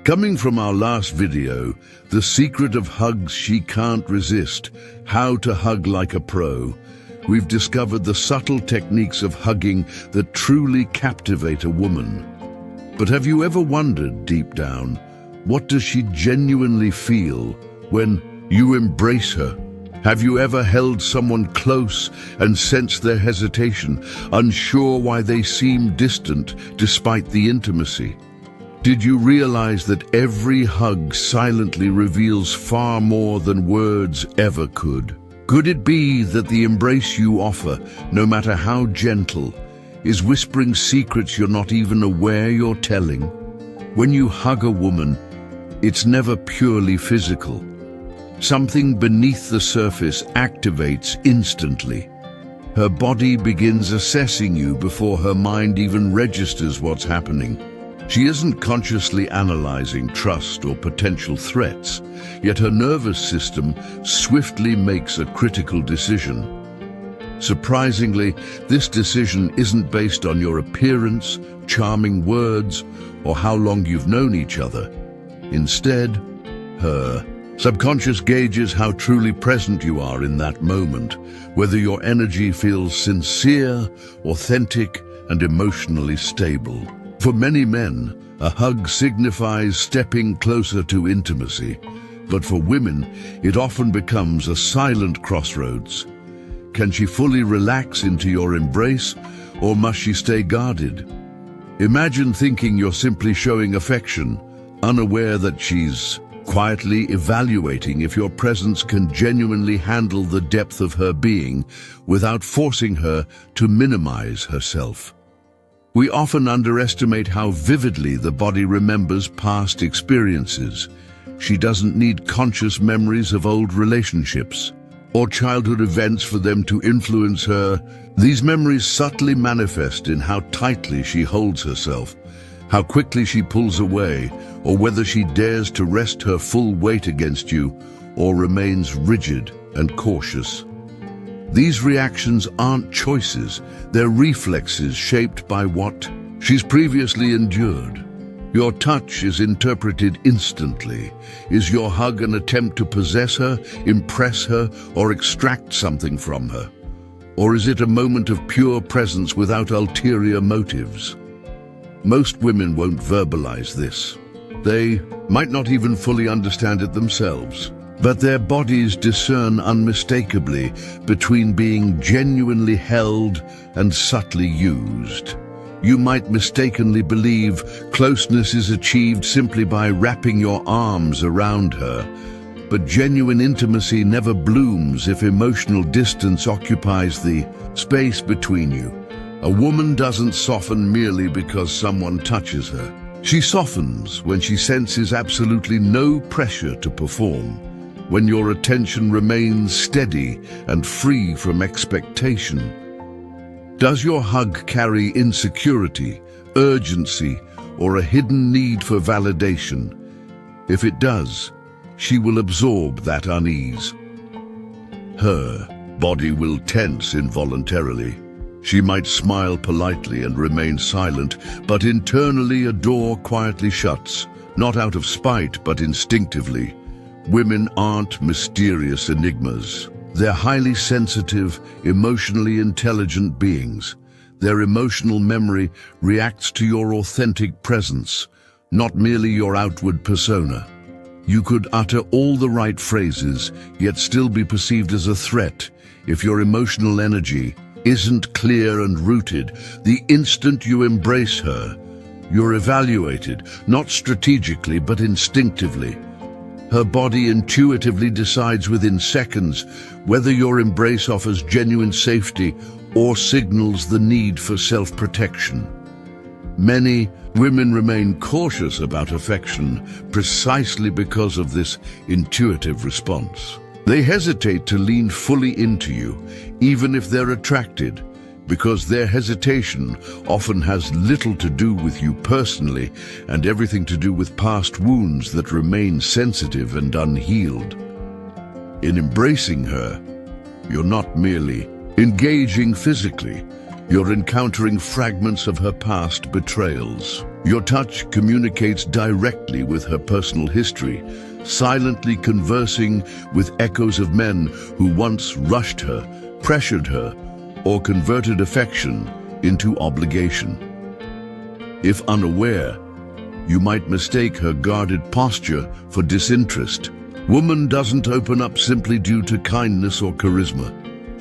Coming from our last video, the secret of hugs she can't resist, how to hug like a pro, we've discovered the subtle techniques of hugging that truly captivate a woman. But have you ever wondered deep down, what does she genuinely feel when you embrace her? Have you ever held someone close and sensed their hesitation, unsure why they seem distant despite the intimacy? Did you realize that every hug silently reveals far more than words ever could? Could it be that the embrace you offer, no matter how gentle, is whispering secrets you're not even aware you're telling? When you hug a woman, it's never purely physical. Something beneath the surface activates instantly. Her body begins assessing you before her mind even registers what's happening. She isn't consciously analyzing trust or potential threats, yet her nervous system swiftly makes a critical decision. Surprisingly, this decision isn't based on your appearance, charming words, or how long you've known each other. Instead, her subconscious gauges how truly present you are in that moment, whether your energy feels sincere, authentic, and emotionally stable. For many men, a hug signifies stepping closer to intimacy, but for women, it often becomes a silent crossroads. Can she fully relax into your embrace, or must she stay guarded? Imagine thinking you're simply showing affection, unaware that she's quietly evaluating if your presence can genuinely handle the depth of her being without forcing her to minimize herself. We often underestimate how vividly the body remembers past experiences. She doesn't need conscious memories of old relationships or childhood events for them to influence her. These memories subtly manifest in how tightly she holds herself, how quickly she pulls away, or whether she dares to rest her full weight against you or remains rigid and cautious. These reactions aren't choices, they're reflexes shaped by what she's previously endured. Your touch is interpreted instantly. Is your hug an attempt to possess her, impress her, or extract something from her? Or is it a moment of pure presence without ulterior motives? Most women won't verbalize this. They might not even fully understand it themselves. But their bodies discern unmistakably between being genuinely held and subtly used. You might mistakenly believe closeness is achieved simply by wrapping your arms around her, but genuine intimacy never blooms if emotional distance occupies the space between you. A woman doesn't soften merely because someone touches her. She softens when she senses absolutely no pressure to perform, when your attention remains steady and free from expectation. Does your hug carry insecurity, urgency, or a hidden need for validation? If it does, she will absorb that unease. Her body will tense involuntarily. She might smile politely and remain silent, but internally a door quietly shuts, not out of spite but instinctively. Women aren't mysterious enigmas. They're highly sensitive, emotionally intelligent beings. Their emotional memory reacts to your authentic presence, not merely your outward persona. You could utter all the right phrases, yet still be perceived as a threat if your emotional energy isn't clear and rooted. The instant you embrace her, you're evaluated, not strategically but instinctively. Her body intuitively decides within seconds whether your embrace offers genuine safety or signals the need for self-protection. Many women remain cautious about affection precisely because of this intuitive response. They hesitate to lean fully into you, even if they're attracted, because their hesitation often has little to do with you personally and everything to do with past wounds that remain sensitive and unhealed. In embracing her, you're not merely engaging physically, you're encountering fragments of her past betrayals. Your touch communicates directly with her personal history, silently conversing with echoes of men who once rushed her, pressured her, or converted affection into obligation. If unaware, you might mistake her guarded posture for disinterest. Woman doesn't open up simply due to kindness or charisma.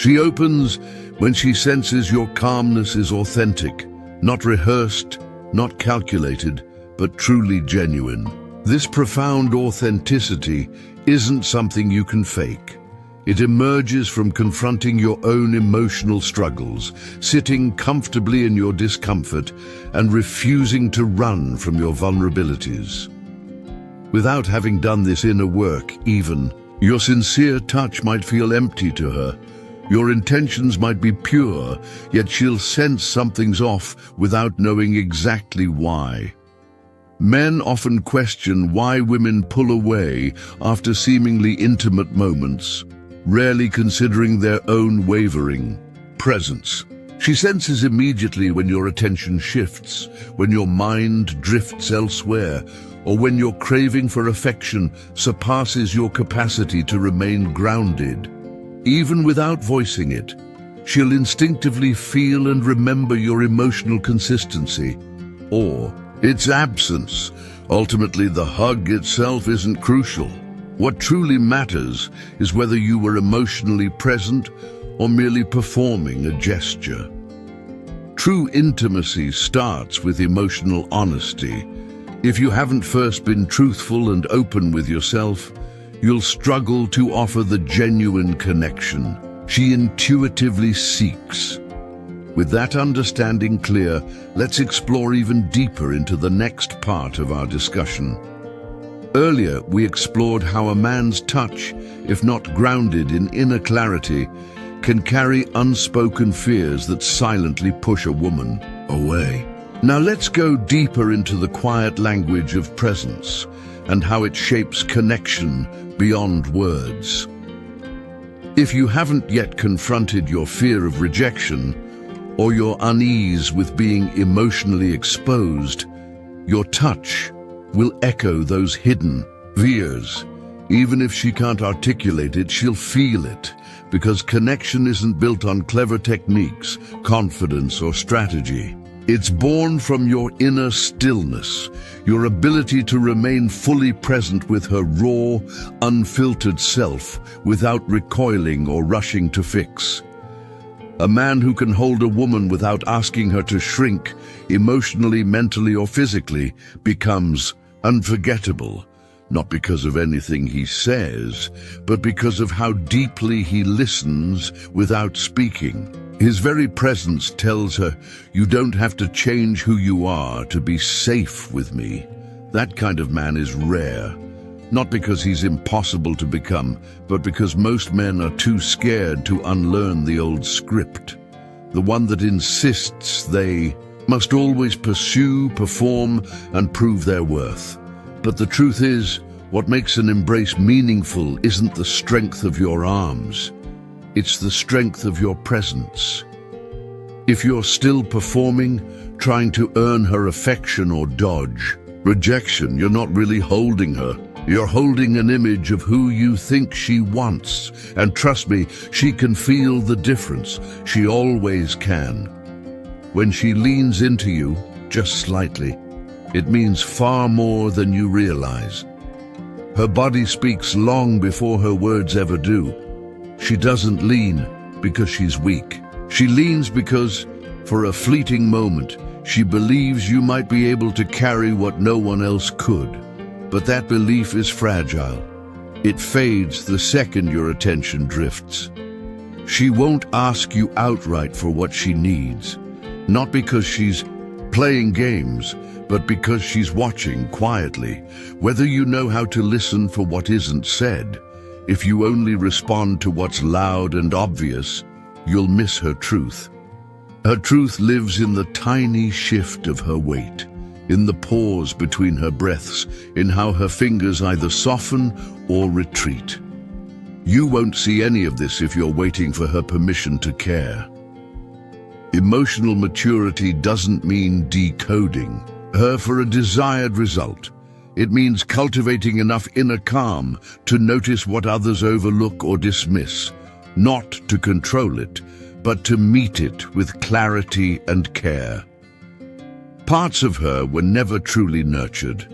She opens when she senses your calmness is authentic, not rehearsed, not calculated, but truly genuine. This profound authenticity isn't something you can fake. It emerges from confronting your own emotional struggles, sitting comfortably in your discomfort, and refusing to run from your vulnerabilities. Without having done this inner work, even, your sincere touch might feel empty to her. Your intentions might be pure, yet she'll sense something's off without knowing exactly why. Men often question why women pull away after seemingly intimate moments, rarely considering their own wavering presence. She senses immediately when your attention shifts, when your mind drifts elsewhere, or when your craving for affection surpasses your capacity to remain grounded. Even without voicing it, she'll instinctively feel and remember your emotional consistency, or its absence. Ultimately, the hug itself isn't crucial. What truly matters is whether you were emotionally present or merely performing a gesture. True intimacy starts with emotional honesty. If you haven't first been truthful and open with yourself, you'll struggle to offer the genuine connection she intuitively seeks. With that understanding clear, let's explore even deeper into the next part of our discussion. Earlier, we explored how a man's touch, if not grounded in inner clarity, can carry unspoken fears that silently push a woman away. Now let's go deeper into the quiet language of presence and how it shapes connection beyond words. If you haven't yet confronted your fear of rejection or your unease with being emotionally exposed, your touch will echo those hidden fears. Even if she can't articulate it, she'll feel it, because connection isn't built on clever techniques, confidence, or strategy. It's born from your inner stillness, your ability to remain fully present with her raw, unfiltered self without recoiling or rushing to fix. A man who can hold a woman without asking her to shrink, emotionally, mentally, or physically, becomes unforgettable, not because of anything he says, but because of how deeply he listens without speaking. His very presence tells her, "You don't have to change who you are to be safe with me." That kind of man is rare, not because he's impossible to become, but because most men are too scared to unlearn the old script, the one that insists they must always pursue, perform, and prove their worth. But the truth is, what makes an embrace meaningful isn't the strength of your arms. It's the strength of your presence. If you're still performing, trying to earn her affection or dodge rejection, you're not really holding her. You're holding an image of who you think she wants. And trust me, she can feel the difference. She always can. When she leans into you, just slightly, it means far more than you realize. Her body speaks long before her words ever do. She doesn't lean because she's weak. She leans because, for a fleeting moment, she believes you might be able to carry what no one else could. But that belief is fragile. It fades the second your attention drifts. She won't ask you outright for what she needs, not because she's playing games, but because she's watching quietly. Whether you know how to listen for what isn't said, if you only respond to what's loud and obvious, you'll miss her truth. Her truth lives in the tiny shift of her weight, in the pause between her breaths, in how her fingers either soften or retreat. You won't see any of this if you're waiting for her permission to care. Emotional maturity doesn't mean decoding her for a desired result. It means cultivating enough inner calm to notice what others overlook or dismiss, not to control it, but to meet it with clarity and care. Parts of her were never truly nurtured,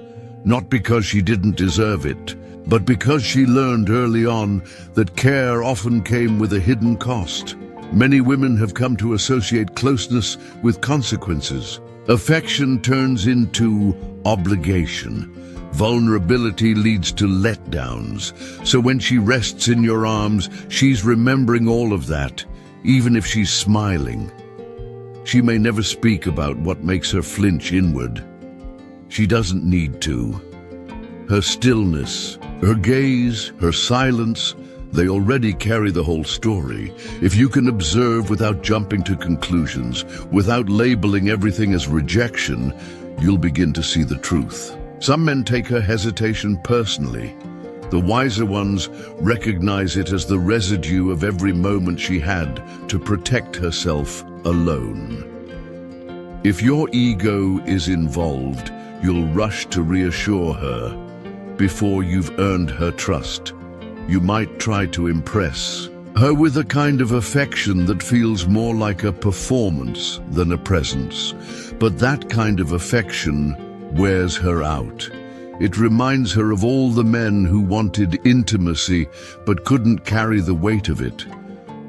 not because she didn't deserve it, but because she learned early on that care often came with a hidden cost. Many women have come to associate closeness with consequences. Affection turns into obligation. Vulnerability leads to letdowns. So when she rests in your arms, she's remembering all of that, even if she's smiling. She may never speak about what makes her flinch inward. She doesn't need to. Her stillness, her gaze, her silence, they already carry the whole story. If you can observe without jumping to conclusions, without labeling everything as rejection, you'll begin to see the truth. Some men take her hesitation personally. The wiser ones recognize it as the residue of every moment she had to protect herself alone. If your ego is involved, you'll rush to reassure her before you've earned her trust. You might try to impress her with a kind of affection that feels more like a performance than a presence. But that kind of affection wears her out. It reminds her of all the men who wanted intimacy but couldn't carry the weight of it.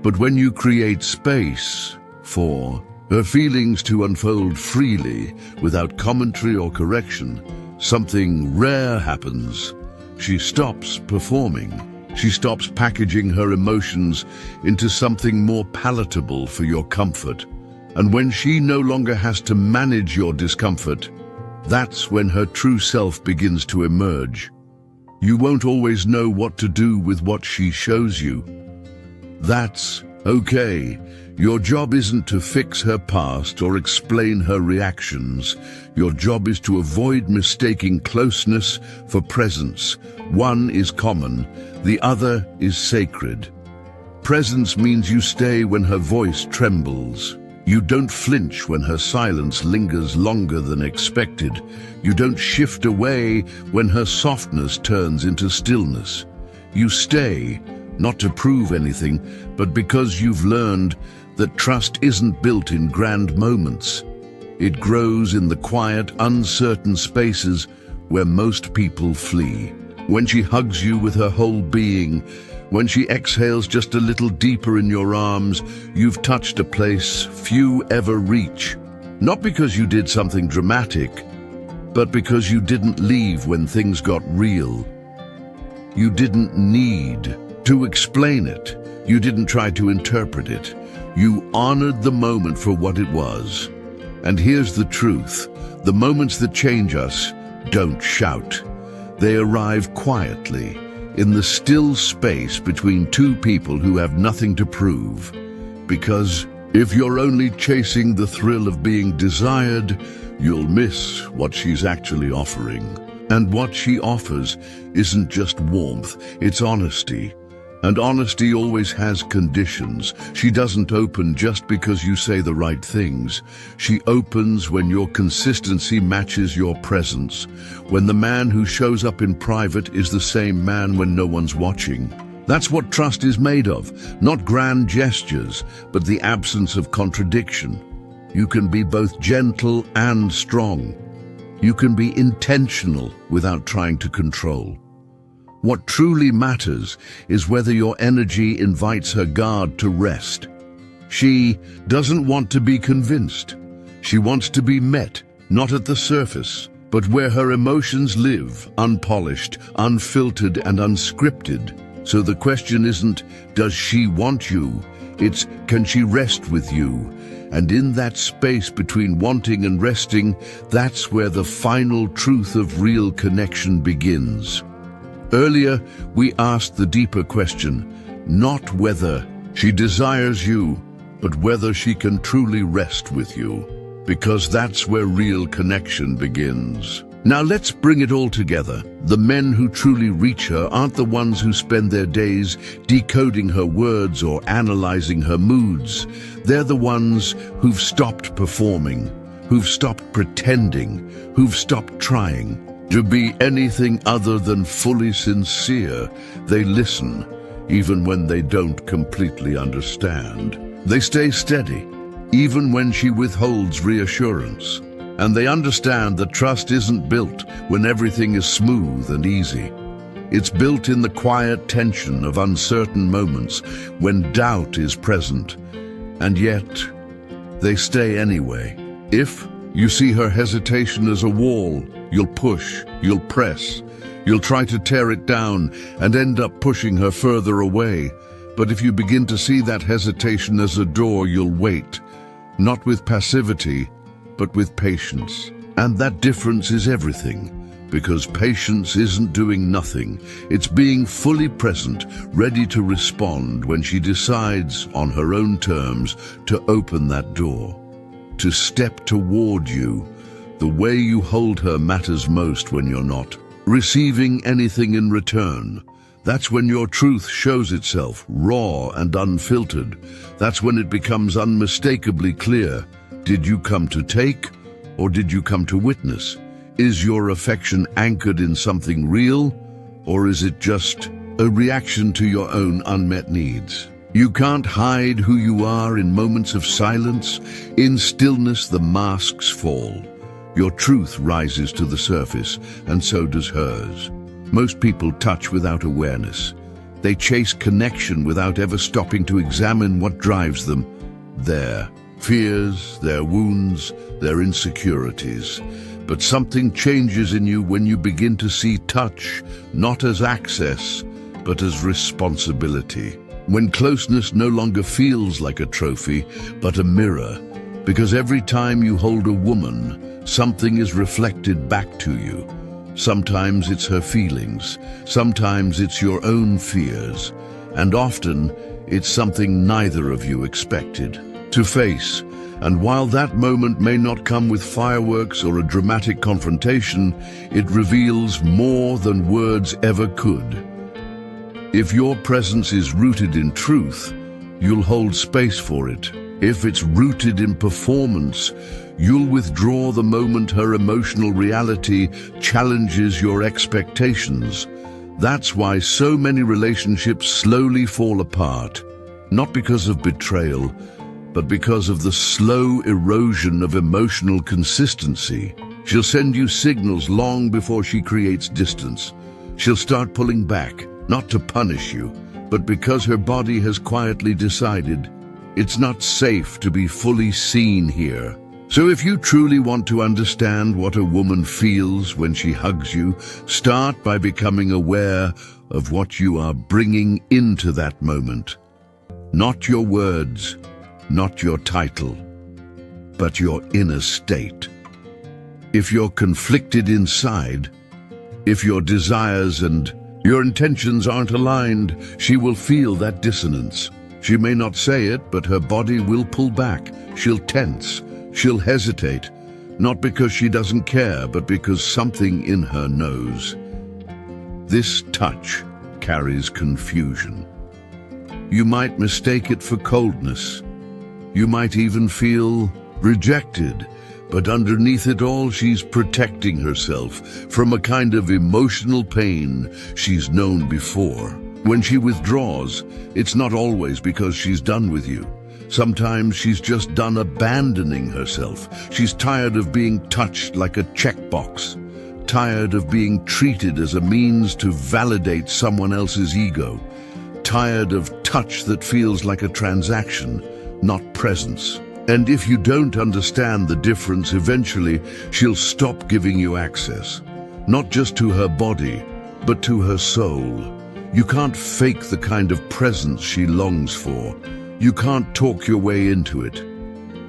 But when you create space for her feelings to unfold freely, without commentary or correction, something rare happens. She stops performing. She stops packaging her emotions into something more palatable for your comfort. And when she no longer has to manage your discomfort, that's when her true self begins to emerge. You won't always know what to do with what she shows you. That's okay. Your job isn't to fix her past or explain her reactions. Your job is to avoid mistaking closeness for presence. One is common, the other is sacred. Presence means you stay when her voice trembles. You don't flinch when her silence lingers longer than expected. You don't shift away when her softness turns into stillness. You stay, not to prove anything, but because you've learned that trust isn't built in grand moments. It grows in the quiet, uncertain spaces where most people flee. When she hugs you with her whole being, when she exhales just a little deeper in your arms, you've touched a place few ever reach. Not because you did something dramatic, but because you didn't leave when things got real. You didn't need to explain it. You didn't try to interpret it. You honored the moment for what it was. And here's the truth. The moments that change us don't shout. They arrive quietly, in the still space between two people who have nothing to prove. Because if you're only chasing the thrill of being desired, you'll miss what she's actually offering. And what she offers isn't just warmth, it's honesty. And honesty always has conditions. She doesn't open just because you say the right things. She opens when your consistency matches your presence, when the man who shows up in private is the same man when no one's watching. That's what trust is made of, not grand gestures, but the absence of contradiction. You can be both gentle and strong. You can be intentional without trying to control. What truly matters is whether your energy invites her guard to rest. She doesn't want to be convinced. She wants to be met, not at the surface, but where her emotions live, unpolished, unfiltered, and unscripted. So the question isn't, does she want you? It's, can she rest with you? And in that space between wanting and resting, that's where the final truth of real connection begins. Earlier, we asked the deeper question, not whether she desires you, but whether she can truly rest with you, because that's where real connection begins. Now let's bring it all together. The men who truly reach her aren't the ones who spend their days decoding her words or analyzing her moods. They're the ones who've stopped performing, who've stopped pretending, who've stopped trying to be anything other than fully sincere. They listen, even when they don't completely understand. They stay steady, even when she withholds reassurance. And they understand that trust isn't built when everything is smooth and easy. It's built in the quiet tension of uncertain moments when doubt is present. And yet, they stay anyway. If you see her hesitation as a wall, you'll push, you'll press, you'll try to tear it down and end up pushing her further away. But if you begin to see that hesitation as a door, you'll wait, not with passivity, but with patience. And that difference is everything. Because patience isn't doing nothing. It's being fully present, ready to respond when she decides, on her own terms, to open that door, to step toward you. The way you hold her matters most when you're not receiving anything in return. That's when your truth shows itself, raw and unfiltered. That's when it becomes unmistakably clear. Did you come to take, or did you come to witness? Is your affection anchored in something real, or is it just a reaction to your own unmet needs? You can't hide who you are in moments of silence. In stillness, the masks fall. Your truth rises to the surface, and so does hers. Most people touch without awareness. They chase connection without ever stopping to examine what drives them. Their fears, their wounds, their insecurities. But something changes in you when you begin to see touch, not as access, but as responsibility. When closeness no longer feels like a trophy, but a mirror. Because every time you hold a woman, something is reflected back to you. Sometimes it's her feelings, sometimes it's your own fears, and often it's something neither of you expected to face. And while that moment may not come with fireworks or a dramatic confrontation, it reveals more than words ever could. If your presence is rooted in truth, you'll hold space for it. If it's rooted in performance, you'll withdraw the moment her emotional reality challenges your expectations. That's why so many relationships slowly fall apart, not because of betrayal, but because of the slow erosion of emotional consistency. She'll send you signals long before she creates distance. She'll start pulling back, not to punish you, but because her body has quietly decided it's not safe to be fully seen here. So if you truly want to understand what a woman feels when she hugs you, start by becoming aware of what you are bringing into that moment. Not your words, not your title, but your inner state. If you're conflicted inside, if your desires and your intentions aren't aligned, she will feel that dissonance. She may not say it, but her body will pull back. She'll tense, she'll hesitate, not because she doesn't care, but because something in her knows. This touch carries confusion. You might mistake it for coldness. You might even feel rejected, but underneath it all, she's protecting herself from a kind of emotional pain she's known before. When she withdraws, it's not always because she's done with you. Sometimes she's just done abandoning herself. She's tired of being touched like a checkbox, tired of being treated as a means to validate someone else's ego, tired of touch that feels like a transaction, not presence. And if you don't understand the difference, eventually she'll stop giving you access, not just to her body, but to her soul. You can't fake the kind of presence she longs for. You can't talk your way into it.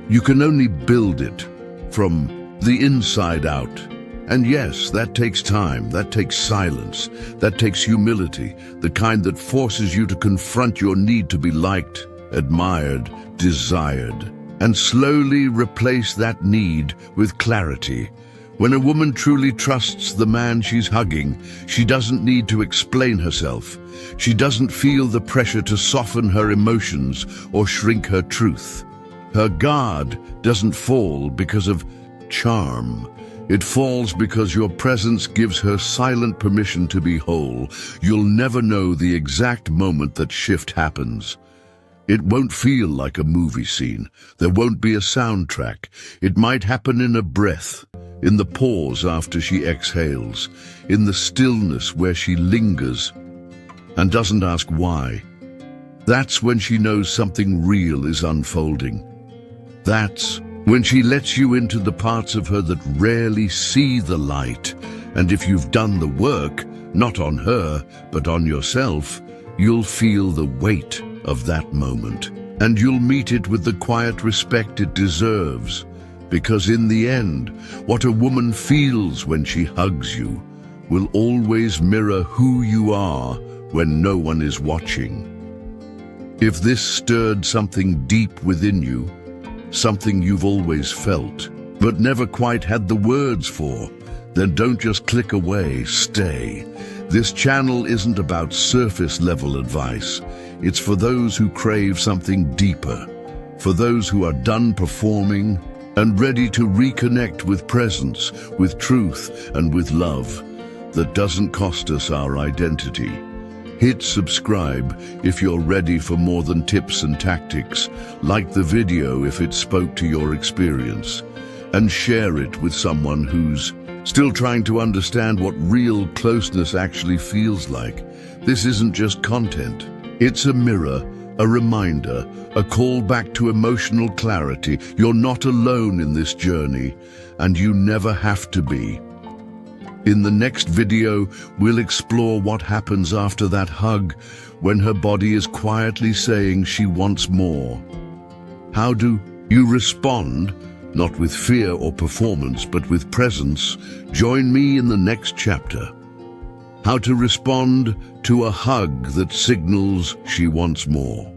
You can only build it from the inside out. And yes, that takes time, that takes silence, that takes humility, the kind that forces you to confront your need to be liked, admired, desired, and slowly replace that need with clarity. When a woman truly trusts the man she's hugging, she doesn't need to explain herself. She doesn't feel the pressure to soften her emotions or shrink her truth. Her guard doesn't fall because of charm. It falls because your presence gives her silent permission to be whole. You'll never know the exact moment that shift happens. It won't feel like a movie scene. There won't be a soundtrack. It might happen in a breath, in the pause after she exhales, in the stillness where she lingers and doesn't ask why. That's when she knows something real is unfolding. That's when she lets you into the parts of her that rarely see the light. And if you've done the work, not on her, but on yourself, you'll feel the weight of that moment. And you'll meet it with the quiet respect it deserves. Because in the end, what a woman feels when she hugs you will always mirror who you are when no one is watching. If this stirred something deep within you, something you've always felt, but never quite had the words for, then don't just click away, stay. This channel isn't about surface-level advice. It's for those who crave something deeper, for those who are done performing and ready to reconnect with presence, with truth, and with love that doesn't cost us our identity. Hit subscribe if you're ready for more than tips and tactics. Like the video if it spoke to your experience. And share it with someone who's still trying to understand what real closeness actually feels like. This isn't just content. It's a mirror, a reminder, a call back to emotional clarity. You're not alone in this journey, and you never have to be. In the next video, we'll explore what happens after that hug, when her body is quietly saying she wants more. How do you respond? Not with fear or performance, but with presence. Join me in the next chapter. How to respond to a hug that signals she wants more.